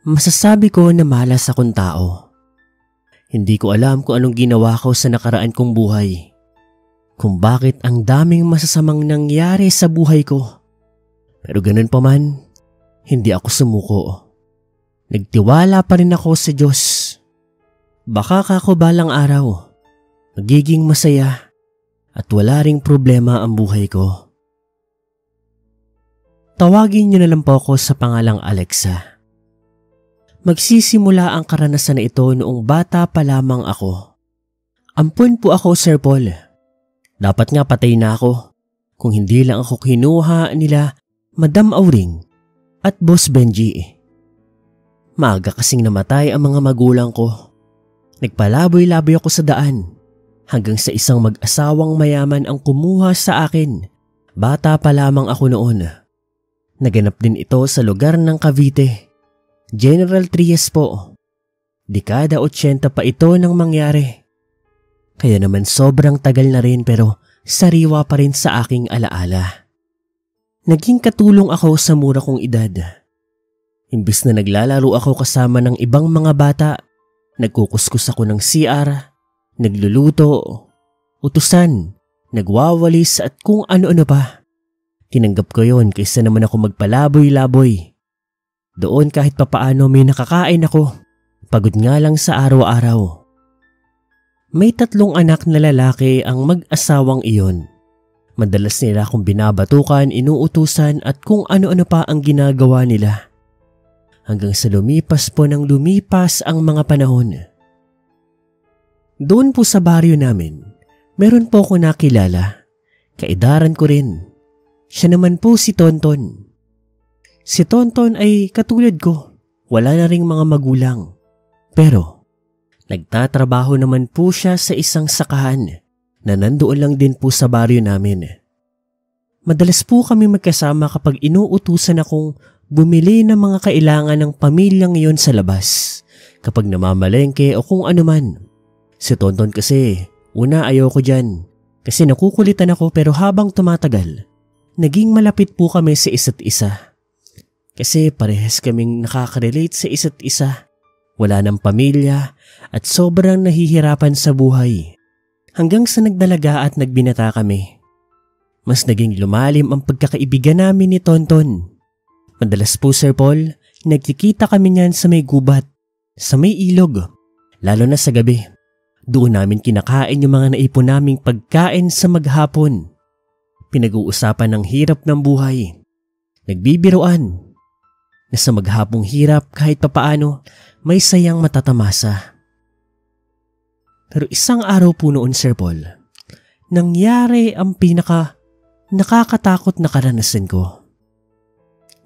Masasabi ko na malas akong tao. Hindi ko alam kung anong ginawa ko sa nakaraan kong buhay. Kung bakit ang daming masasamang nangyari sa buhay ko. Pero ganun pa man, hindi ako sumuko. Nagtiwala pa rin ako sa Diyos. Baka kako balang araw, magiging masaya at wala ring problema ang buhay ko. Tawagin niyo na lang po ako sa pangalang Alexa. Magsisimula ang karanasan na ito noong bata pa lamang ako. Ampun po ako, Sir Paul. Dapat nga patay na ako kung hindi lang ako kinuha nila Madam Auring at Boss Benji. Maaga kasing namatay ang mga magulang ko. Nagpalaboy-laboy ako sa daan hanggang sa isang mag-asawang mayaman ang kumuha sa akin. Bata pa lamang ako noon. Naganap din ito sa lugar ng Cavite. General Trias po. Dekada 80 pa ito nang mangyari. Kaya naman sobrang tagal na rin pero sariwa pa rin sa aking alaala. Naging katulong ako sa mura kong edad. Imbis na naglalaro ako kasama ng ibang mga bata, nagkukuskus ako ng CR, nagluluto, utusan, nagwawalis at kung ano-ano pa. Tinanggap ko yon kaysa naman ako magpalaboy-laboy. Doon kahit papaano may nakakain ako. Pagod nga lang sa araw-araw. May 3 anak na lalaki ang mag-asawang iyon. Madalas nila akong binabatukan, inuutusan at kung ano-ano pa ang ginagawa nila. Hanggang sa lumipas po ng lumipas ang mga panahon. Doon po sa baryo namin, meron po ako nakilala. Kaedaran ko rin. Siya naman po si Tonton. Si Tonton ay katulad ko, wala na ring mga magulang. Pero, nagtatrabaho naman po siya sa isang sakahan na nandoon lang din po sa baryo namin. Madalas po kami magkasama kapag inuutusan akong bumili ng mga kailangan ng pamilyang iyon sa labas, kapag namamalengke o kung ano man. Si Tonton kasi, una ayoko dyan, kasi nakukulitan ako pero habang tumatagal, naging malapit po kami sa isa't isa. Kasi parehas kaming nakaka-relate sa isa't isa. Wala ng pamilya at sobrang nahihirapan sa buhay. Hanggang sa nagdalaga at nagbinata kami. Mas naging lumalim ang pagkakaibigan namin ni Tonton. Madalas po, Sir Paul, nagkikita kami niyan sa may gubat, sa may ilog, lalo na sa gabi. Doon namin kinakain yung mga naipon naming pagkain sa maghapon. Pinag-uusapan ng hirap ng buhay. Nagbibiruan. Na sa maghapong hirap kahit papaano may sayang matatamasa. Pero isang araw po noon, Sir Paul, nangyari ang nakakatakot na karanasan ko.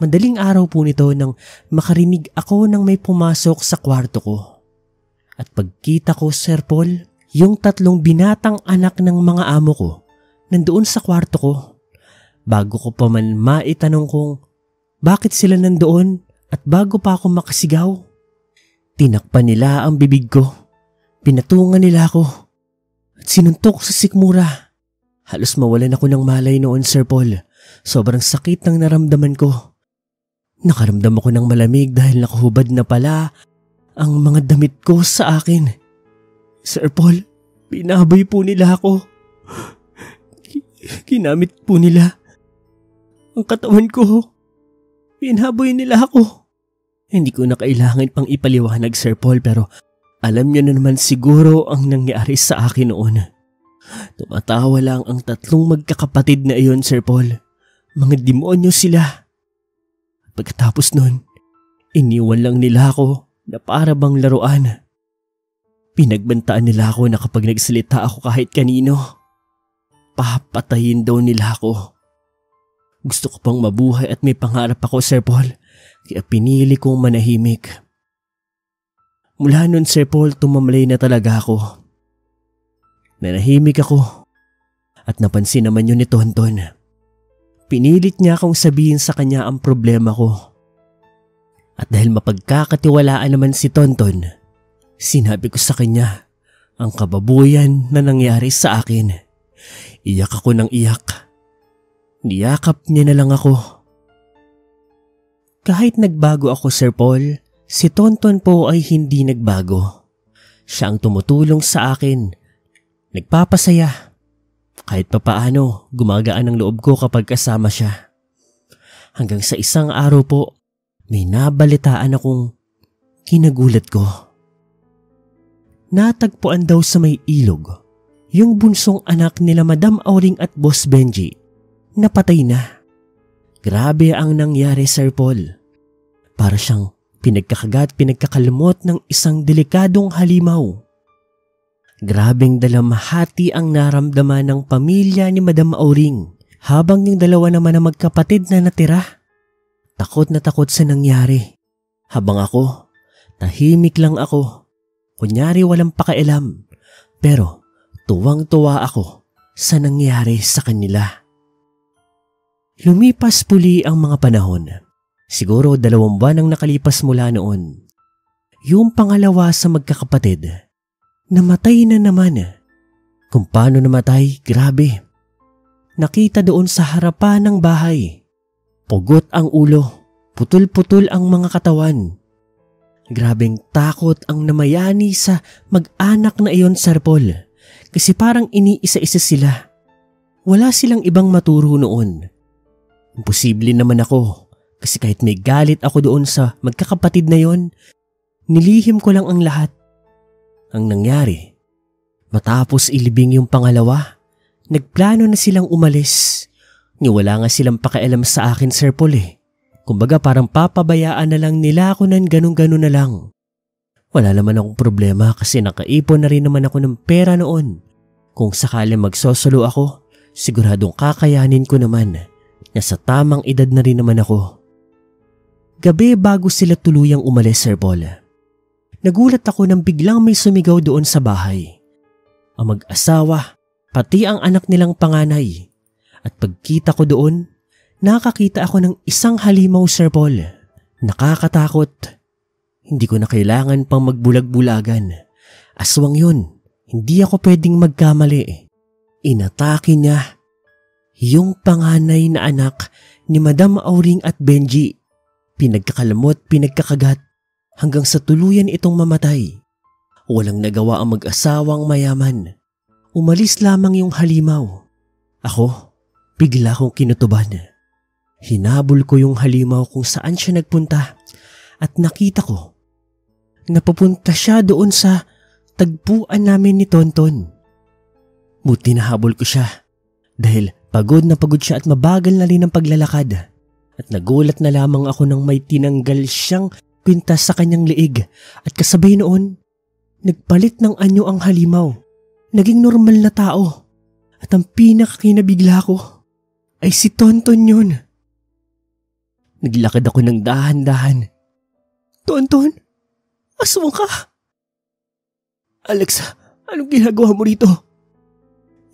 Madaling araw po nito nang makarinig ako ng may pumasok sa kwarto ko. At pagkita ko, Sir Paul, yung 3 binatang anak ng mga amo ko nandoon sa kwarto ko. Bago ko pa man maitanong kung bakit sila nandoon at bago pa ako makasigaw, tinakpan nila ang bibig ko, pinatungan nila ako at sinuntok sa sikmura. Halos mawalan ako ng malay noon, Sir Paul. Sobrang sakit ng naramdaman ko. Nakaramdam ako ng malamig dahil nakahubad na pala ang mga damit ko sa akin. Sir Paul, binaboy po nila ako. Kinamit po nila ang katawan ko. Binaboy nila ako. Hindi ko na kailangan pang ipaliwanag, Sir Paul, pero alam niyo na naman siguro ang nangyari sa akin noon. Tumatawa lang ang 3 magkakapatid na iyon, Sir Paul. Mga demonyo sila. Pagkatapos nun, iniwan lang nila ako na para bang laruan. Pinagbantaan nila ako na kapag nagsalita ako kahit kanino, papatayin daw nila ako. Gusto ko pang mabuhay at may pangarap ako, Sir Paul, kaya pinili kong manahimik. Mula nun, Sir Paul, tumamalay na talaga ako. Nanahimik ako at napansin naman yun ni Tonton. Pinilit niya akong sabihin sa kanya ang problema ko. At dahil mapagkakatiwalaan naman si Tonton, sinabi ko sa kanya ang kababuyan na nangyari sa akin. Iyak ako ng iyak. Niyakap niya na lang ako. Kahit nagbago ako, Sir Paul, Si Tonton po ay hindi nagbago. Siya ang tumutulong sa akin. Nagpapasaya. Kahit papaano, gumagaan ang loob ko kapag kasama siya. Hanggang sa isang araw po, may nabalitaan akong kinagulat ko. Natagpuan daw sa may ilog yung bunsong anak nila Madam Auring at Boss Benji. Napatay na. Grabe ang nangyari, Sir Paul. Para siyang pinagkakalimot ng isang delikadong halimaw. Grabeng dalamhati ang naramdaman ng pamilya ni Madam Auring habang yung dalawa naman na magkapatid na natira. Takot na takot sa nangyari. Habang ako, tahimik lang ako. Kunyari walang pakialam. Pero tuwang-tuwa ako sa nangyari sa kanila. Lumipas puli ang mga panahon. Siguro 2 buwan ang nakalipas mula noon. Yung pangalawa sa magkakapatid, namatay na naman. Kung paano namatay, grabe. Nakita doon sa harapan ng bahay. Pugot ang ulo, putol-putol ang mga katawan. Grabeng takot ang namayani sa mag-anak na iyon, Sir Paul. Kasi parang iniisa-isa sila. Wala silang ibang maturo noon. Imposible naman ako. Kasi kahit may galit ako doon sa magkakapatid na yon, nilihim ko lang ang lahat. Ang nangyari, matapos ilibing yung pangalawa, nagplano na silang umalis. Wala nga silang pakialam sa akin, Sir Paul eh. Kumbaga parang papabayaan na lang nila ako ng ganun-ganun na lang. Wala naman akong problema kasi nakaipon na rin naman ako ng pera noon. Kung sakali magsosolo ako, siguradong kakayanin ko naman. Nasa tamang edad na rin naman ako. Gabi bago sila tuluyang umalis, Sir Paul. Nagulat ako nang biglang may sumigaw doon sa bahay. Ang mag-asawa, pati ang anak nilang panganay. At pagkita ko doon, nakakita ako ng isang halimaw, Sir Paul. Nakakatakot. Hindi ko na kailangan pang magbulag-bulagan. Aswang yun. Hindi ako pwedeng magkamali. Inatake niya yung panganay na anak ni Madam Auring at Benji. Pinagkakalamot, pinagkakagat hanggang sa tuluyan itong mamatay. Walang nagawa ang mag-asawang mayaman. Umalis lamang yung halimaw. Ako, bigla kong kinutuban. Hinabol ko yung halimaw kung saan siya nagpunta at nakita ko na papunta siya doon sa tagpuan namin ni Tonton. Buti nahabol ko siya dahil pagod na pagod siya at mabagal na rin ang paglalakad. At nagulat na lamang ako nang may tinanggal siyang pintas sa kanyang liig at kasabay noon, nagpalit ng anyo ang halimaw. Naging normal na tao at ang pinakakinabigla ko ay si Tonton yun. Naglakad ako ng dahan-dahan. Tonton, aswang ka! Alexa, anong ginagawa mo rito?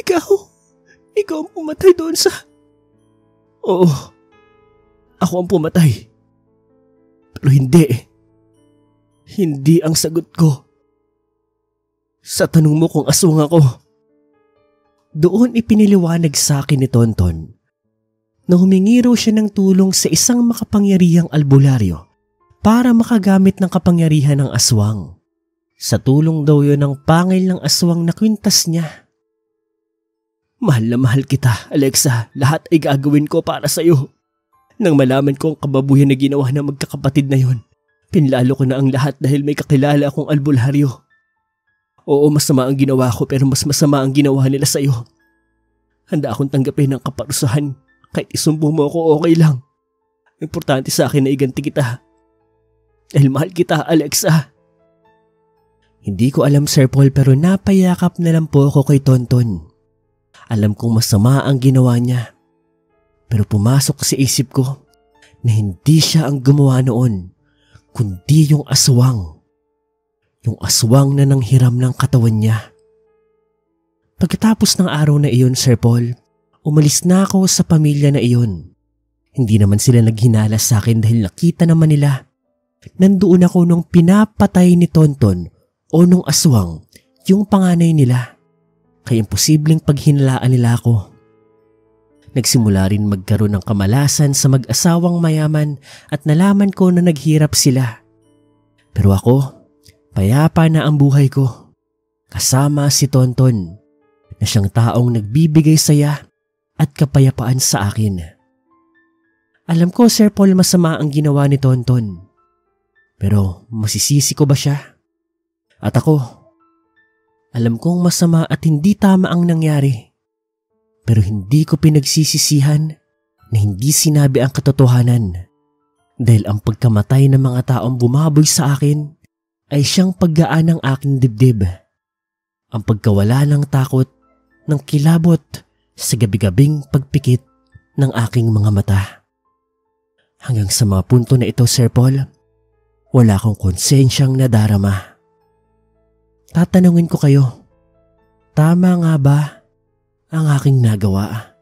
Ikaw ang pumatay doon sa... Oo. Ako ang pumatay. Pero hindi. Hindi ang sagot ko. Sa tanong mo kung aswang ako, doon ipiniliwanag sa akin ni Tonton na humingi raw siya ng tulong sa isang makapangyarihang albularyo para makagamit ng kapangyarihan ng aswang. Sa tulong daw yun ng pangil ng aswang na kwintas niya. Mahal na mahal kita, Alexa. Lahat ay gagawin ko para sa'yo. Nang malaman ko ang kababuyan na ginawa ng magkakapatid na yon, pinlalo ko na ang lahat dahil may kakilala akong albularyo. Oo, masama ang ginawa ko pero mas masama ang ginawa nila sa'yo. Handa akong tanggapin ang kaparusahan. Kahit isumbong mo ako, okay lang. Importante sa akin na iganti kita. Dahil mahal kita, Alexa. Hindi ko alam, Sir Paul, pero napayakap na lang po ako kay Tonton. Alam kong masama ang ginawa niya. Pero pumasok sa isip ko na hindi siya ang gumawa noon, kundi yung aswang. Yung aswang na nanghiram ng katawan niya. Pagkatapos ng araw na iyon, Sir Paul, umalis na ako sa pamilya na iyon. Hindi naman sila naghinala sa akin dahil nakita naman nila. Nandoon ako nung pinapatay ni Tonton o nung aswang, yung panganay nila. Kaya imposibleng paghinlaan nila ako. Nagsimula rin magkaroon ng kamalasan sa mag-asawang mayaman at nalaman ko na naghirap sila. Pero ako, payapa na ang buhay ko. Kasama si Tonton na siyang taong nagbibigay saya at kapayapaan sa akin. Alam ko, Sir Paul, masama ang ginawa ni Tonton. Pero masisisi ko ba siya? At ako, alam kong masama at hindi tama ang nangyari. Pero hindi ko pinagsisisihan na hindi sinabi ang katotohanan. Dahil ang pagkamatay ng mga taong bumaboy sa akin ay siyang paggaan ng aking dibdib. Ang pagkawala ng takot ng kilabot sa gabi-gabing pagpikit ng aking mga mata. Hanggang sa mga punto na ito, Sir Paul, wala akong konsensyang nadarama. Tatanungin ko kayo, tama nga ba ang aking nagawa?